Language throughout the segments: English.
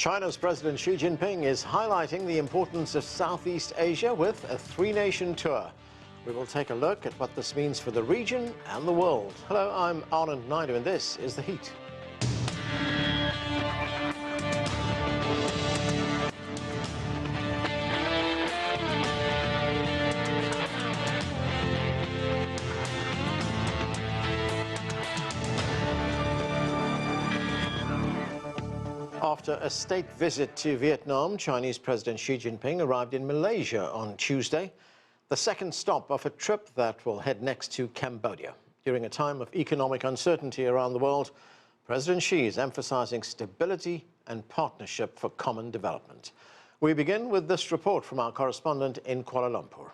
China's President Xi Jinping is highlighting the importance of Southeast Asia with a three-nation tour. We will take a look at what this means for the region and the world. Hello, I'm Anand Naidu and this is The Heat. After a state visit to Vietnam, Chinese President Xi Jinping arrived in Malaysia on Tuesday, the second stop of a trip that will head next to Cambodia. During a time of economic uncertainty around the world, President Xi is emphasizing stability and partnership for common development. We begin with this report from our correspondent in Kuala Lumpur.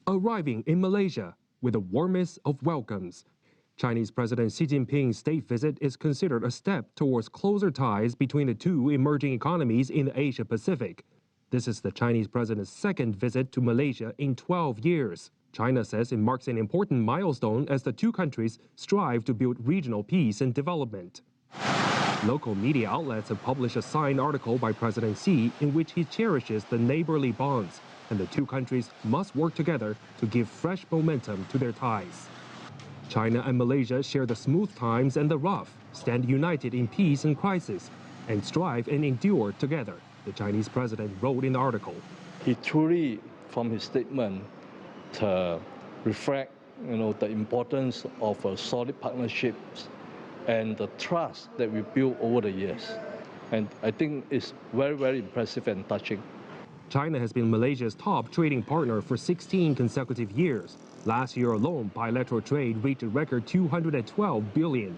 Arriving in Malaysia with the warmest of welcomes, Chinese President Xi Jinping's state visit is considered a step towards closer ties between the two emerging economies in the Asia-Pacific. This is the Chinese president's second visit to Malaysia in 12 years. China says it marks an important milestone as the two countries strive to build regional peace and development. Local media outlets have published a signed article by President Xi in which he cherishes the neighborly bonds, and the two countries must work together to give fresh momentum to their ties. China and Malaysia share the smooth times and the rough, stand united in peace and crisis, and strive and endure together, the Chinese president wrote in the article. He truly, from his statement, reflect the importance of solid partnerships and the trust that we built over the years. And I think it's very, very impressive and touching. China has been Malaysia's top trading partner for 16 consecutive years. Last year alone, bilateral trade reached a record $212 billion.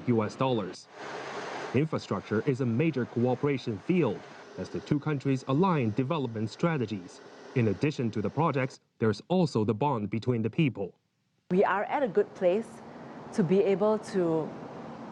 Infrastructure is a major cooperation field as the two countries align development strategies. In addition to the projects, there's also the bond between the people. We are at a good place to be able to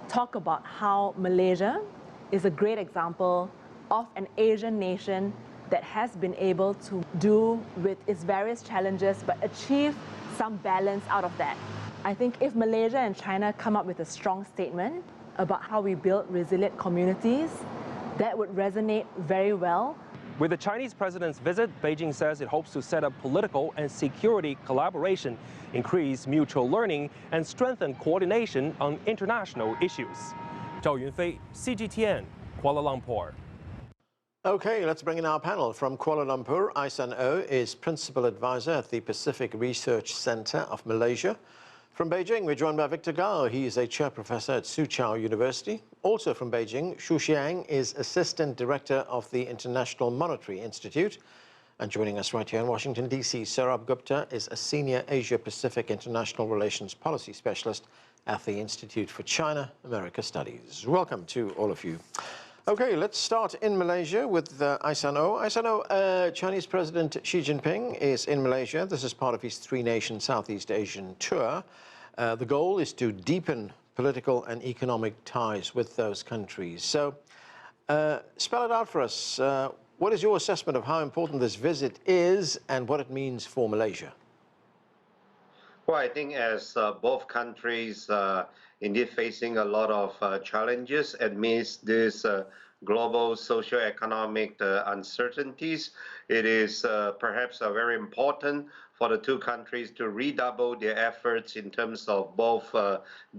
talk about how Malaysia is a great example of an Asian nation that has been able to do with its various challenges but achieve some balance out of that. I think if Malaysia and China come up with a strong statement about how we build resilient communities, that would resonate very well. With the Chinese president's visit, Beijing says it hopes to set up political and security collaboration, increase mutual learning, and strengthen coordination on international issues. Zhao Yunfei, CGTN, Kuala Lumpur. Okay, let's bring in our panel. From Kuala Lumpur, Aisan O is Principal Advisor at the Pacific Research Center of Malaysia. From Beijing, we're joined by Victor Gao. He is a Chair Professor at Soochow University. Also from Beijing, Qiang is Assistant Director of the International Monetary Institute. And joining us right here in Washington, D.C., Sourabh Gupta is a Senior Asia-Pacific International Relations Policy Specialist at the Institute for China-America Studies. Welcome to all of you. Okay, let's start in Malaysia with Aisan O. Aisan O, Chinese President Xi Jinping is in Malaysia. This is part of his three-nation Southeast Asian tour. The goal is to deepen political and economic ties with those countries. So, spell it out for us. What is your assessment of how important this visit is and what it means for Malaysia? Well, I think as both countries indeed facing a lot of challenges amidst this global socio-economic uncertainties, it is perhaps very important for the two countries to redouble their efforts in terms of both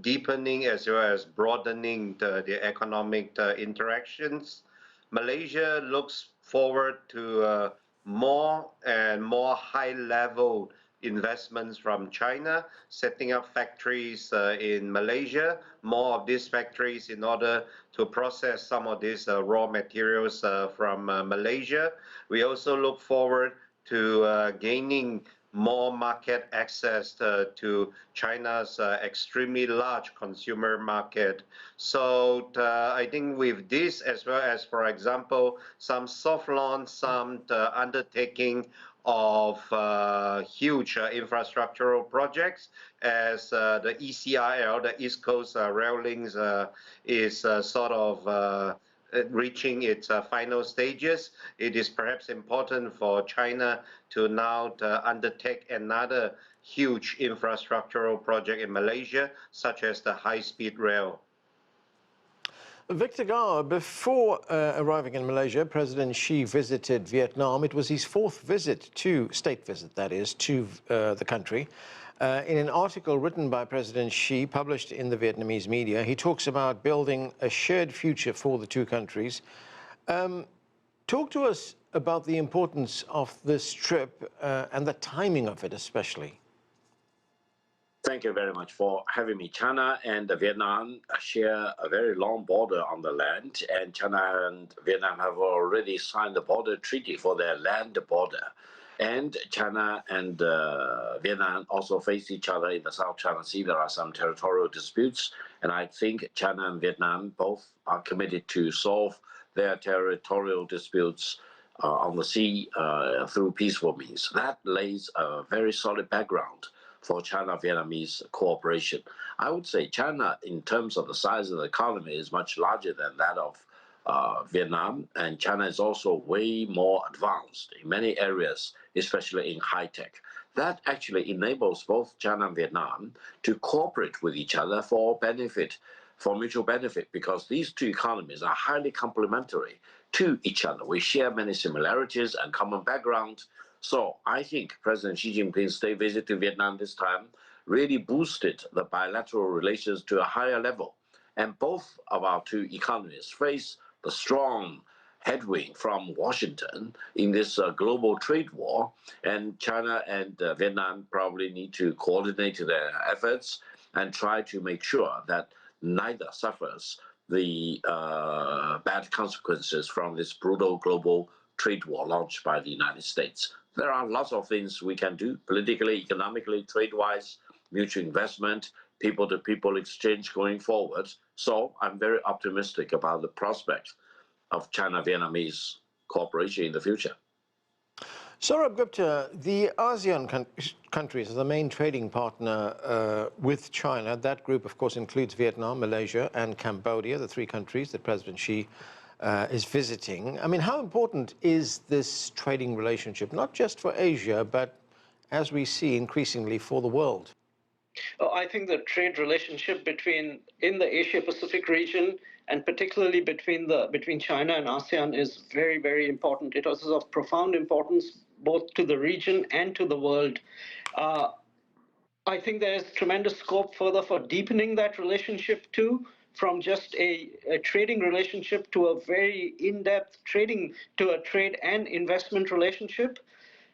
deepening as well as broadening their economic interactions. Malaysia looks forward to more and more high-level investments from China, setting up factories in Malaysia, more of these factories in order to process some of these raw materials from Malaysia. We also look forward to gaining more market access to China's extremely large consumer market. So I think with this, as well as, for example, some soft launch, some undertaking of huge infrastructural projects, as the ECRL, the East Coast Rail Links, is sort of reaching its final stages. It is perhaps important for China to now undertake another huge infrastructural project in Malaysia, such as the high-speed rail. Victor Gao, before arriving in Malaysia, President Xi visited Vietnam. It was his fourth state visit, that is, to the country. In an article written by President Xi, published in the Vietnamese media, he talks about building a shared future for the two countries. Talk to us about the importance of this trip and the timing of it especially. Thank you very much for having me. China and Vietnam share a very long border on the land, and China and Vietnam have already signed the border treaty for their land border. And China and Vietnam also face each other in the South China Sea. There are some territorial disputes, and I think China and Vietnam both are committed to solve their territorial disputes on the sea through peaceful means. That lays a very solid background for China-Vietnamese cooperation. I would say China, in terms of the size of the economy, is much larger than that of Vietnam, and China is also way more advanced in many areas, especially in high-tech. That actually enables both China and Vietnam to cooperate with each other for mutual benefit, because these two economies are highly complementary to each other. We share many similarities and common background. So I think President Xi Jinping's state visit to Vietnam this time really boosted the bilateral relations to a higher level. And both of our two economies face the strong headwind from Washington in this global trade war. And China and Vietnam probably need to coordinate their efforts and try to make sure that neither suffers the bad consequences from this brutal global trade war launched by the United States. There are lots of things we can do politically, economically, trade-wise, mutual investment, people-to-people exchange going forward. So I'm very optimistic about the prospect of China-Vietnamese cooperation in the future. Sourabh Gupta, the ASEAN countries are the main trading partner with China. That group, of course, includes Vietnam, Malaysia, and Cambodia, the three countries that President Xi is visiting. I mean, how important is this trading relationship, not just for Asia, but as we see increasingly for the world? I think the trade relationship in the Asia-Pacific region, and particularly between China and ASEAN, is very, very important. It is of profound importance both to the region and to the world. I think there is tremendous scope further for deepening that relationship too, from just a trading relationship to a very in-depth trade and investment relationship.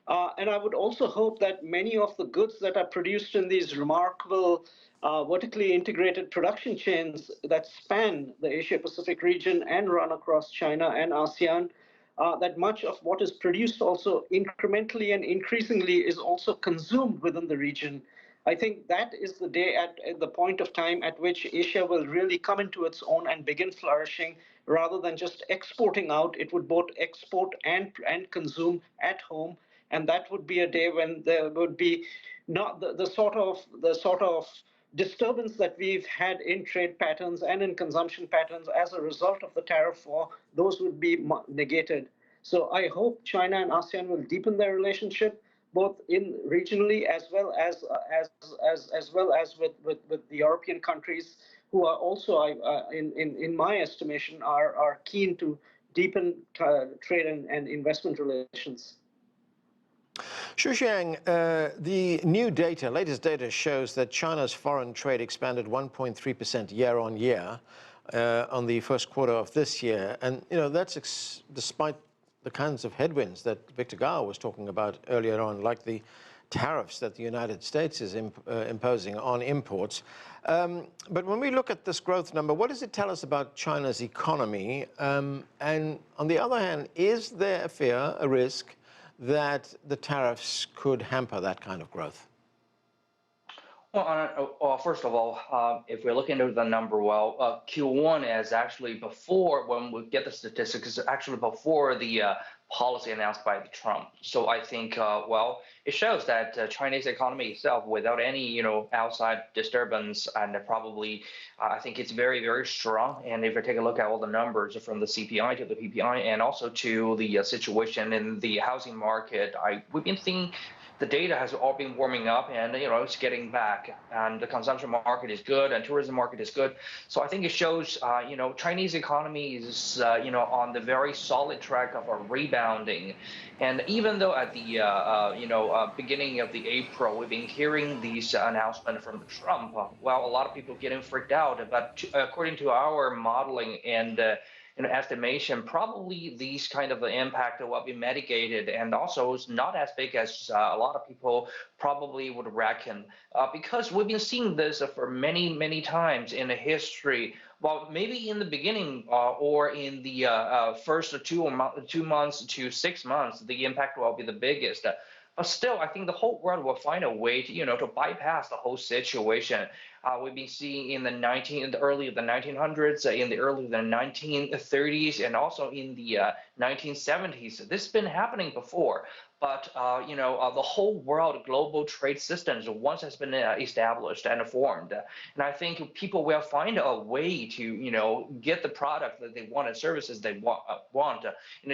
And I would also hope that many of the goods that are produced in these remarkable vertically integrated production chains that span the Asia-Pacific region and run across China and ASEAN, that much of what is produced also incrementally and increasingly is also consumed within the region. I think that is the day at the point of time at which Asia will really come into its own and begin flourishing, rather than just exporting out. It would both export and consume at home. And that would be a day when there would be not the sort of disturbance that we've had in trade patterns and in consumption patterns as a result of the tariff war. Those would be negated. So I hope China and ASEAN will deepen their relationship, both regionally as well as with the European countries, who are also, in my estimation, are keen to deepen trade and investment relations. Qiang, the new latest data shows that China's foreign trade expanded 1.3% year on year on the first quarter of this year. And, that's despite the kinds of headwinds that Victor Gao was talking about earlier on, like the tariffs that the United States is imposing on imports. But when we look at this growth number, what does it tell us about China's economy? And on the other hand, is there a fear, a risk, that the tariffs could hamper that kind of growth? Well, first of all, if we look into the number, Q1 is actually before, when we get the statistics, is actually before the policy announced by Trump. So I think, it shows that Chinese economy itself, without any, outside disturbance, and probably, I think it's very, very strong. And if we take a look at all the numbers from the CPI to the PPI, and also to the situation in the housing market, we've been seeing the data has all been warming up, and it's getting back, and the consumption market is good, and tourism market is good. So I think it shows Chinese economy is on the very solid track of a rebounding. And even though at the beginning of the April we've been hearing these announcements from Trump, well, a lot of people getting freaked out, but according to our modeling and estimation, probably these kind of impact will be mitigated, and also it's not as big as a lot of people probably would reckon, because we've been seeing this for many, many times in the history. Well, maybe in the beginning or in the first 2 months to 6 months, the impact will be the biggest. But still, I think the whole world will find a way to bypass the whole situation. We've been seeing in the early of the 1900s, in the early of the 1930s, and also in the 1970s. This has been happening before. But the whole world global trade systems once has been established and formed, and I think people will find a way to get the product that they want and services they want.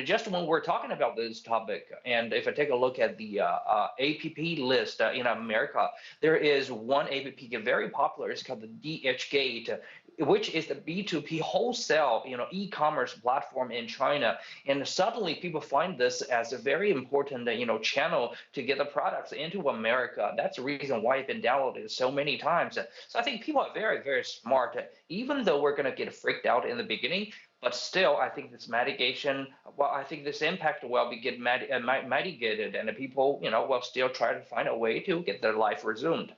Just when we're talking about this topic, and if I take a look at the APP list in America, there is one APP very popular. It's called the DHgate, which is the B2P wholesale, e-commerce platform in China. And suddenly people find this as a very important, channel to get the products into America. That's the reason why it's been downloaded so many times. So I think people are very, very smart, even though we're going to get freaked out in the beginning. But still, I think this mitigation, I think this impact will be mitigated, and the people, will still try to find a way to get their life resumed.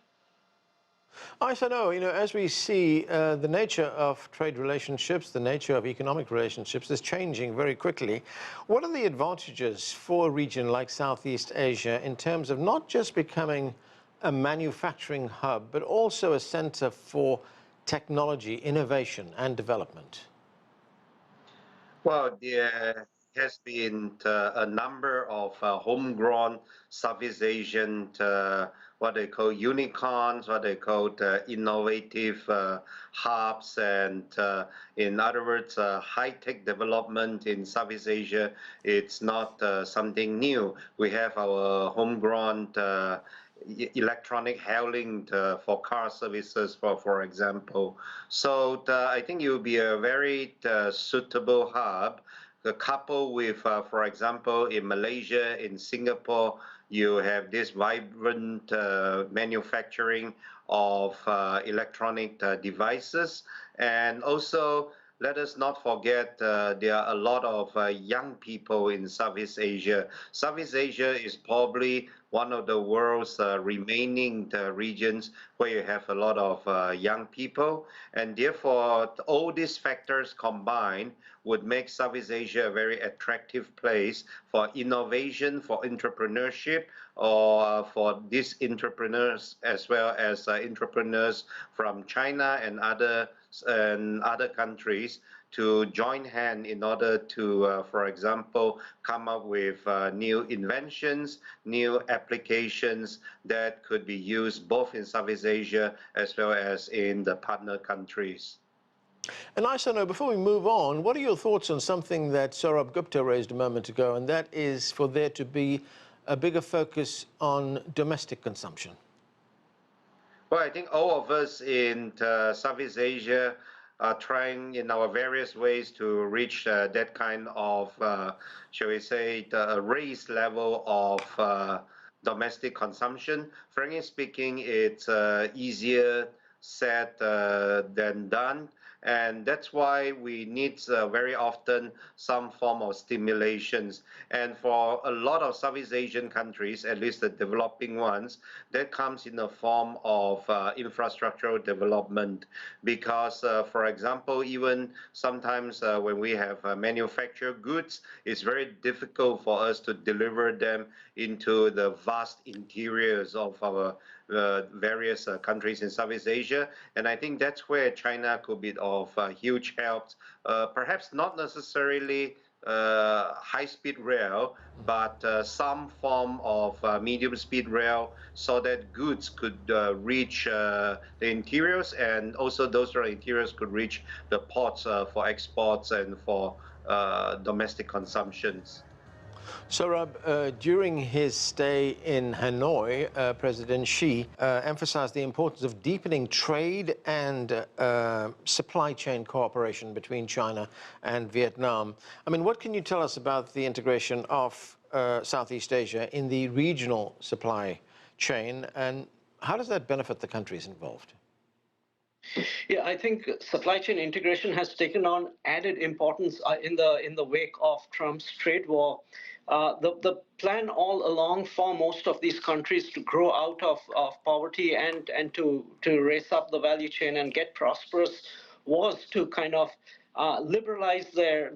I don't know, as we see the nature of trade relationships, the nature of economic relationships is changing very quickly. What are the advantages for a region like Southeast Asia in terms of not just becoming a manufacturing hub, but also a center for technology, innovation and development? Well, there has been a number of homegrown Southeast Asian what they call unicorns, what they call innovative hubs, and in other words, high-tech development in Southeast Asia. It's not something new. We have our homegrown electronic hailing for car services, for example. So I think it will be a very suitable hub. Coupled with, for example, in Malaysia, in Singapore, you have this vibrant manufacturing of electronic devices. And also, let us not forget there are a lot of young people in Southeast Asia. Southeast Asia is probably one of the world's remaining regions where you have a lot of young people. And therefore, all these factors combined would make Southeast Asia a very attractive place for innovation, for entrepreneurship, or for these entrepreneurs, as well as entrepreneurs from China and other countries, to join hand in order to, for example, come up with new inventions, new applications that could be used both in Southeast Asia as well as in the partner countries. And I know, before we move on, what are your thoughts on something that Sourabh Gupta raised a moment ago, and that is for there to be a bigger focus on domestic consumption? Well, I think all of us in Southeast Asia are trying in our various ways to reach that kind of, shall we say, the raised level of domestic consumption. Frankly speaking, it's easier said than done. And that's why we need very often some form of stimulations. And for a lot of Southeast Asian countries, at least the developing ones, that comes in the form of infrastructural development. Because, for example, even sometimes when we have manufactured goods, it's very difficult for us to deliver them into the vast interiors of our various countries in Southeast Asia. And I think that's where China could be of huge help, perhaps not necessarily high-speed rail, but some form of medium-speed rail, so that goods could reach the interiors, and also those interiors could reach the ports for exports and for domestic consumptions. Sourabh, during his stay in Hanoi, President Xi emphasized the importance of deepening trade and supply chain cooperation between China and Vietnam. I mean, what can you tell us about the integration of Southeast Asia in the regional supply chain, and how does that benefit the countries involved? Yeah, I think supply chain integration has taken on added importance in the wake of Trump's trade war. The plan all along for most of these countries to grow out of poverty and to raise up the value chain and get prosperous was to kind of liberalize their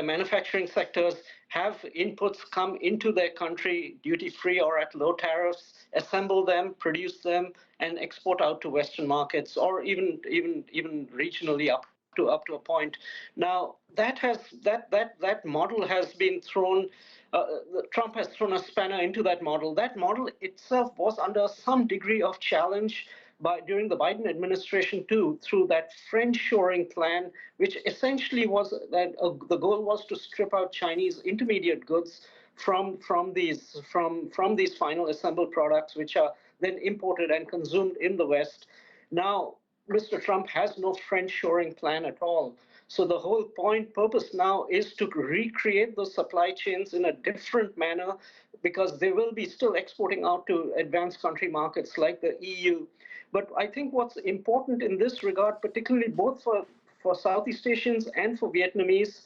manufacturing sectors, have inputs come into their country duty-free or at low tariffs, assemble them, produce them, and export out to Western markets, or even regionally up to a point. Now that model has been thrown. Trump has thrown a spanner into that model. That model itself was under some degree of challenge during the Biden administration too, through that friendshoring plan, which essentially was that the goal was to strip out Chinese intermediate goods from these final assembled products, which are then imported and consumed in the West. Now, Mr. Trump has no friendshoring plan at all. So the whole purpose now is to recreate those supply chains in a different manner, because they will be still exporting out to advanced country markets like the EU. But I think what's important in this regard, particularly both for Southeast Asians and for Vietnamese,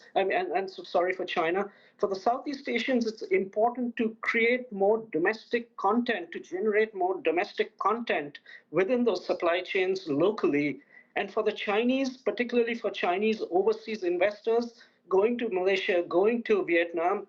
for China, for the Southeast Asians, it's important to create more domestic content, to generate more domestic content within those supply chains locally. And for the Chinese, particularly for Chinese overseas investors going to Malaysia, going to Vietnam,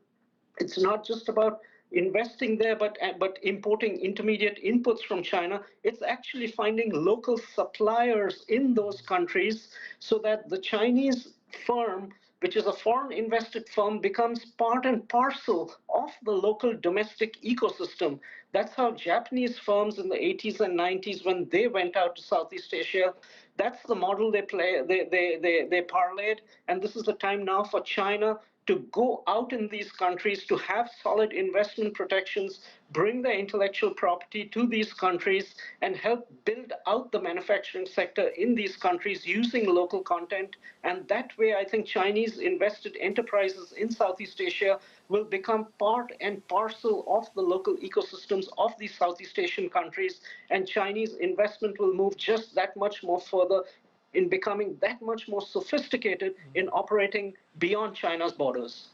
it's not just about investing there, but importing intermediate inputs from China. It's actually finding local suppliers in those countries so that the Chinese firm, which is a foreign invested firm, becomes part and parcel of the local domestic ecosystem. That's how Japanese firms in the 80s and 90s, when they went out to Southeast Asia, that's the model they parlayed. And this is the time now for China to go out in these countries, to have solid investment protections, bring their intellectual property to these countries, and help build out the manufacturing sector in these countries using local content. And that way, I think Chinese invested enterprises in Southeast Asia will become part and parcel of the local ecosystems of these Southeast Asian countries, and Chinese investment will move just that much more further in becoming that much more sophisticated in operating beyond China's borders.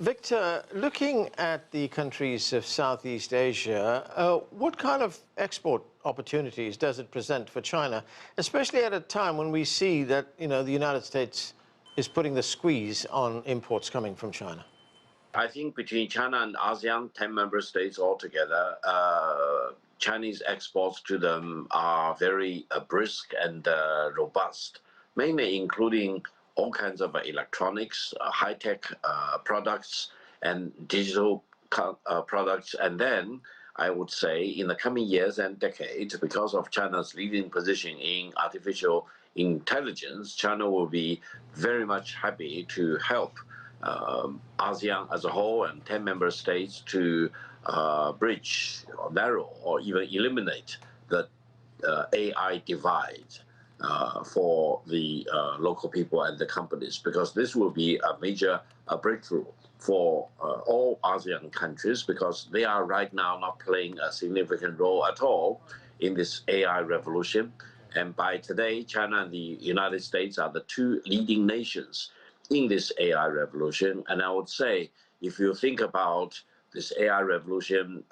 Victor, looking at the countries of Southeast Asia, what kind of export opportunities does it present for China, especially at a time when we see that, you know, the United States is putting the squeeze on imports coming from China? I think between China and ASEAN, 10 member states altogether, Chinese exports to them are very brisk and robust, mainly including all kinds of electronics, high-tech products, and digital products. And then I would say in the coming years and decades, because of China's leading position in artificial intelligence, China will be very much happy to help ASEAN as a whole and 10 member states to bridge or narrow or even eliminate the AI divide for the local people and the companies, because this will be a major breakthrough for all ASEAN countries, because they are right now not playing a significant role at all in this AI revolution. And by today, China and the United States are the two leading nations in this AI revolution. And I would say, if you think about this AI revolution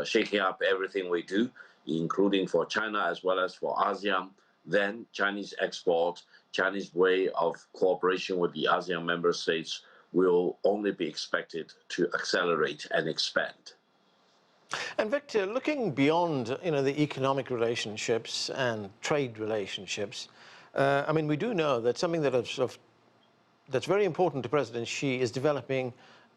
shaking up everything we do, including for China as well as for ASEAN, then Chinese export, Chinese way of cooperation with the ASEAN member states will only be expected to accelerate and expand. And Victor, looking beyond, you know, the economic relationships and trade relationships, I mean, we do know that something that's very important to President Xi is developing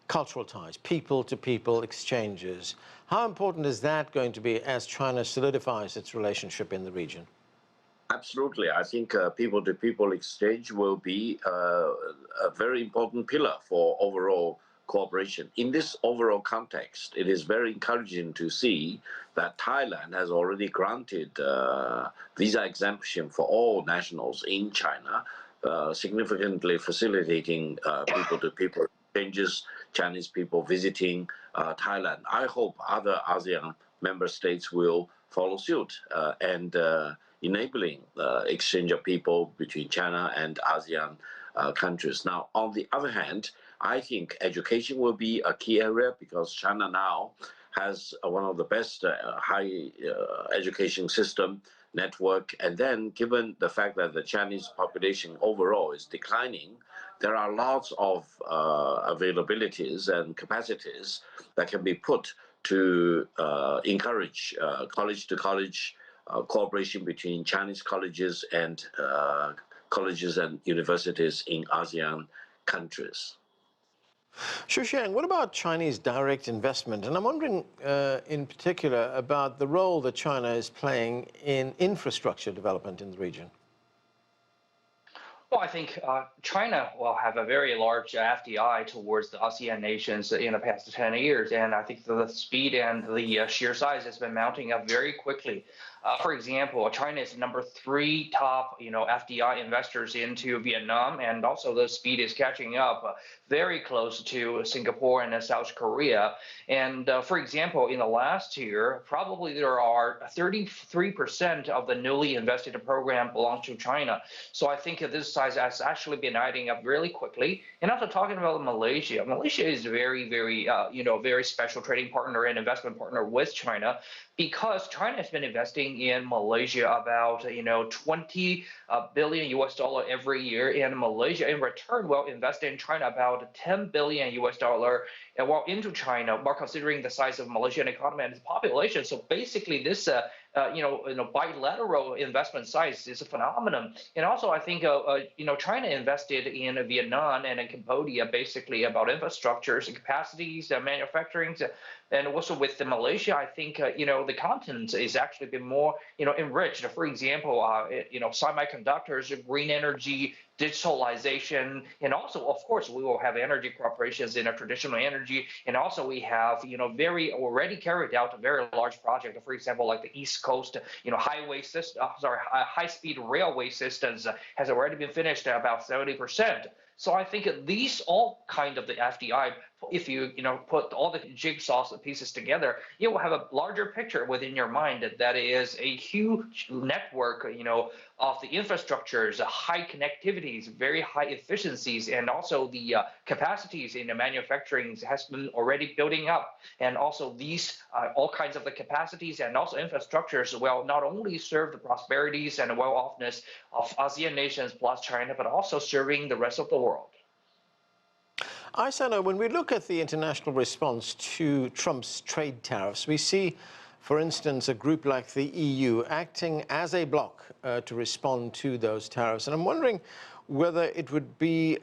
cultural ties, people-to-people exchanges. How important is that going to be as China solidifies its relationship in the region? Absolutely. I think people-to-people exchange will be a very important pillar for overall cooperation. In this overall context, it is very encouraging to see that Thailand has already granted visa exemption for all nationals in China, significantly facilitating people-to-people exchanges, Chinese people visiting Thailand. I hope other ASEAN member states will follow suit and enabling exchange of people between China and ASEAN countries. Now, on the other hand, I think education will be a key area because China now has one of the best high education system network. And then given the fact that the Chinese population overall is declining, there are lots of availabilities and capacities that can be put to encourage college-to-college cooperation between Chinese colleges and universities in ASEAN countries. Qiang, what about Chinese direct investment? And I'm wondering in particular about the role that China is playing in infrastructure development in the region. Well, I think China will have a very large FDI towards the ASEAN nations in the past 10 years, and I think the speed and the sheer size has been mounting up very quickly. For example, China is number 3 top, FDI investors into Vietnam, and also the speed is catching up very close to Singapore and South Korea. And for example, in the last year, probably there are 33% of the newly invested program belongs to China. So I think this size has actually been adding up really quickly. And after talking about Malaysia, Malaysia is very, very, very special trading partner and investment partner with China, because China has been investing in Malaysia about 20 billion US dollar every year, and Malaysia in return will invest in China about 10 billion US dollar and well into China, while considering the size of Malaysian economy and its population. So basically, this bilateral investment size is a phenomenon. And also, I think China invested in Vietnam and in Cambodia basically about infrastructures, capacities, manufacturing, and also with Malaysia, I think the content is actually been more enriched. For example, semiconductors, green energy, digitalization, and also, of course, we will have energy corporations in a traditional energy, and also we have very already carried out a very large project. For example, like the East Coast, highway system, high-speed railway systems has already been finished at about 70%. So I think these all kind of the FDI, if you put all the jigsaw pieces together, you will have a larger picture within your mind that is a huge network, of the infrastructures, high connectivities, very high efficiencies, and also the capacities in the manufacturing has been already building up. And also these all kinds of the capacities and also infrastructures will not only serve the prosperities and well-offness of ASEAN nations plus China, but also serving the rest of the world. Aisano, when we look at the international response to Trump's trade tariffs, we see, for instance, a group like the EU acting as a bloc to respond to those tariffs. And I'm wondering whether it would be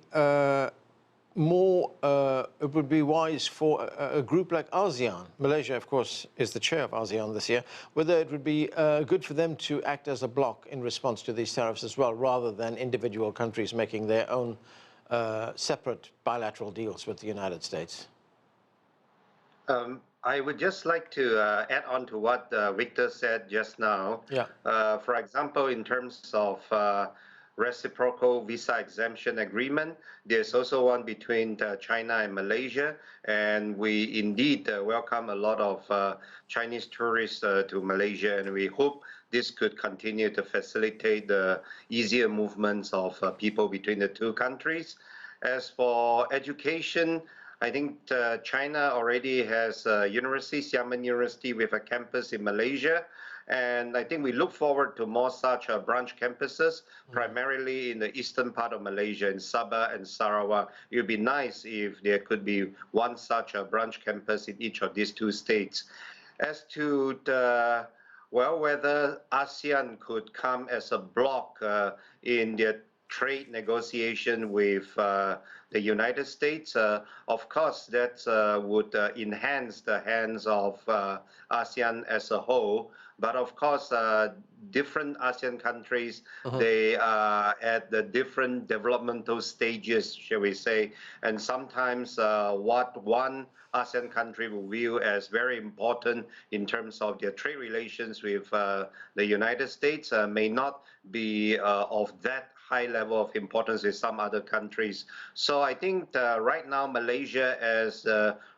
wise for a group like ASEAN, Malaysia, of course, is the chair of ASEAN this year, whether it would be good for them to act as a bloc in response to these tariffs as well, rather than individual countries making their own separate bilateral deals with the United States. I would just like to add on to what Victor said just now. Yeah. For example, in terms of reciprocal visa exemption agreement, there's also one between China and Malaysia, and we indeed welcome a lot of Chinese tourists to Malaysia, and we hope this could continue to facilitate the easier movements of people between the two countries. As for education, I think China already has a university, Xiamen University, with a campus in Malaysia. And I think we look forward to more such branch campuses, primarily in the eastern part of Malaysia, in Sabah and Sarawak. It would be nice if there could be one such branch campus in each of these two states. As to whether ASEAN could come as a bloc in their trade negotiation with the United States. Of course, that would enhance the hands of ASEAN as a whole. But of course, different ASEAN countries, they are at the different developmental stages, shall we say, and sometimes what one ASEAN country will view as very important in terms of their trade relations with the United States may not be of that high level of importance with some other countries. So I think right now Malaysia, as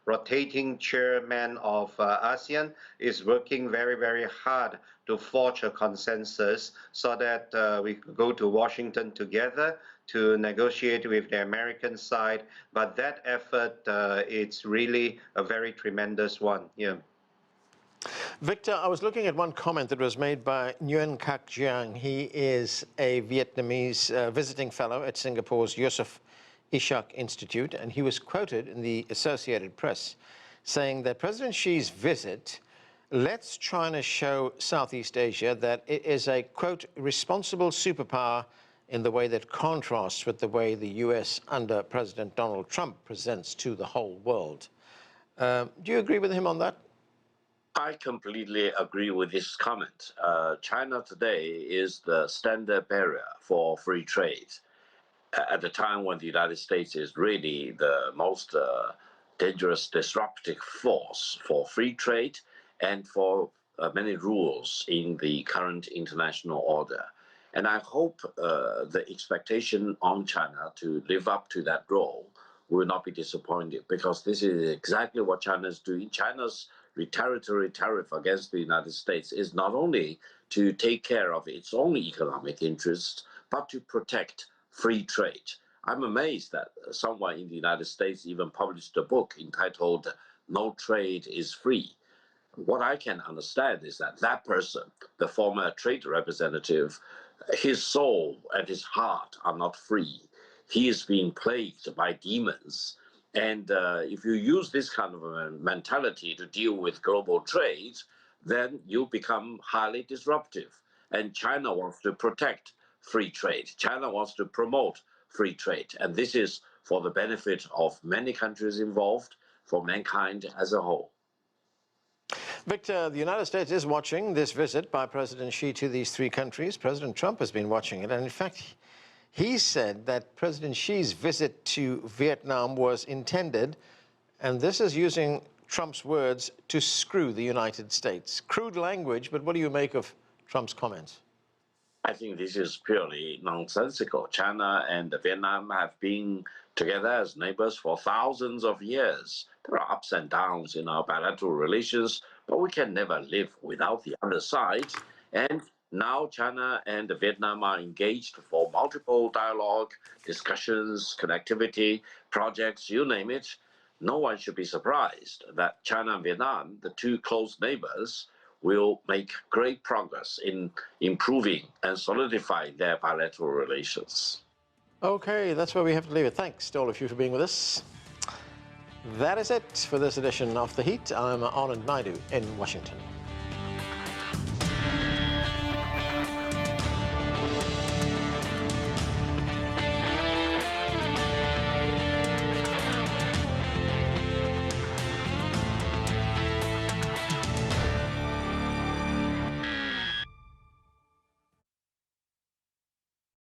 rotating chairman of ASEAN, is working very, very hard to forge a consensus so that we could go to Washington together to negotiate with the American side. But that effort, it's really a very tremendous one. Yeah. Victor, I was looking at one comment that was made by Nguyen Kak Giang. He is a Vietnamese visiting fellow at Singapore's Yusof Ishak Institute, and he was quoted in the Associated Press saying that President Xi's visit lets China show Southeast Asia that it is a, quote, responsible superpower in the way that contrasts with the way the US under President Donald Trump presents to the whole world. Do you agree with him on that? I completely agree with this comment. China today is the standard bearer for free trade. At the time when the United States is really the most dangerous disruptive force for free trade and for many rules in the current international order. And I hope the expectation on China to live up to that role will not be disappointed, because this is exactly what China is doing. China's retaliatory tariff against the United States is not only to take care of its own economic interests, but to protect free trade. I'm amazed that someone in the United States even published a book entitled "No Trade is Free." What I can understand is that that person, the former trade representative, his soul and his heart are not free. He is being plagued by demons. And if you use this kind of a mentality to deal with global trade, then you become highly disruptive. And China wants to protect free trade. China wants to promote free trade. And this is for the benefit of many countries involved, for mankind as a whole. Victor, the United States is watching this visit by President Xi to these three countries. President Trump has been watching it. And in fact, he said that President Xi's visit to Vietnam was intended, and this is using Trump's words, to screw the United States. Crude language, but what do you make of Trump's comments? I think this is purely nonsensical. China and Vietnam have been together as neighbors for thousands of years. There are ups and downs in our bilateral relations, but we can never live without the other side. And now China and Vietnam are engaged for multiple dialogue, discussions, connectivity, projects, you name it. No one should be surprised that China and Vietnam, the two close neighbors, will make great progress in improving and solidifying their bilateral relations. Okay, that's where we have to leave it. Thanks to all of you for being with us. That is it for this edition of The Heat. I'm Anand Naidu in Washington.